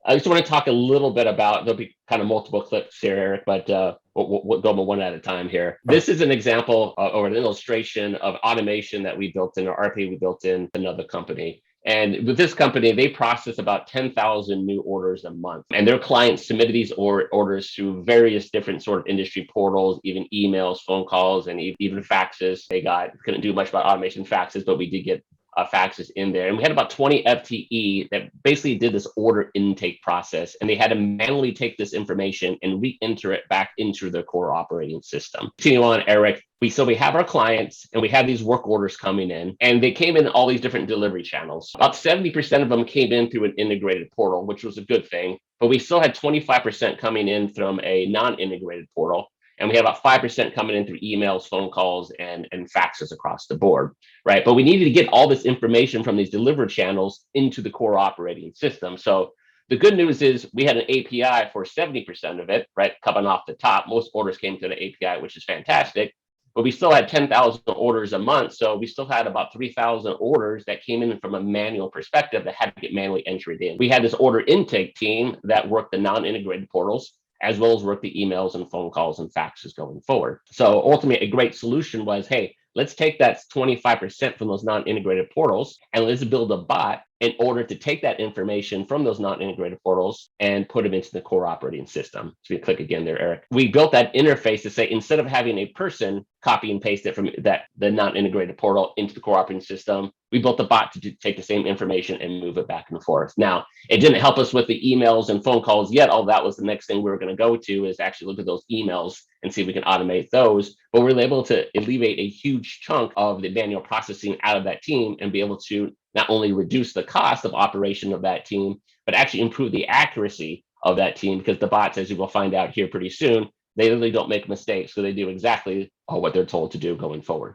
I just want to talk a little bit about, there'll be kind of multiple clips here, Eric, but we'll go one at a time here. This is an example or an illustration of automation that we built in, or RPA we built in another company. And with this company, they process about 10,000 new orders a month. And their clients submitted these orders through various different sort of industry portals, even emails, phone calls, and even faxes. Couldn't do much about automation faxes, but we did get faxes in there. And we had about 20 FTE that basically did this order intake process. And they had to manually take this information and re-enter it back into their core operating system. Continue on, Eric. We have our clients and we have these work orders coming in, and they came in all these different delivery channels. About 70% of them came in through an integrated portal, which was a good thing, but we still had 25% coming in from a non-integrated portal. And we had about 5% coming in through emails, phone calls, and faxes across the board, right? But we needed to get all this information from these delivery channels into the core operating system. So the good news is we had an API for 70% of it, right? Coming off the top, most orders came to the API, which is fantastic. But we still had 10,000 orders a month. So we still had about 3,000 orders that came in from a manual perspective that had to get manually entered in. We had this order intake team that worked the non-integrated portals, as well as work the emails and phone calls and faxes going forward. So ultimately, a great solution was, hey, let's take that 25% from those non-integrated portals and let's build a bot in order to take that information from those non-integrated portals and put them into the core operating system. So we click again there, Eric. We built that interface to say, instead of having a person copy and paste it from the non-integrated portal into the core operating system, we built the bot to take the same information and move it back and forth. Now, it didn't help us with the emails and phone calls yet. All that was the next thing we were going to go to, is actually look at those emails and see if we can automate those. But we were able to alleviate a huge chunk of the manual processing out of that team and be able to not only reduce the cost of operation of that team, but actually improve the accuracy of that team, because the bots, as you will find out here pretty soon, they literally don't make mistakes. So they do exactly what they're told to do going forward.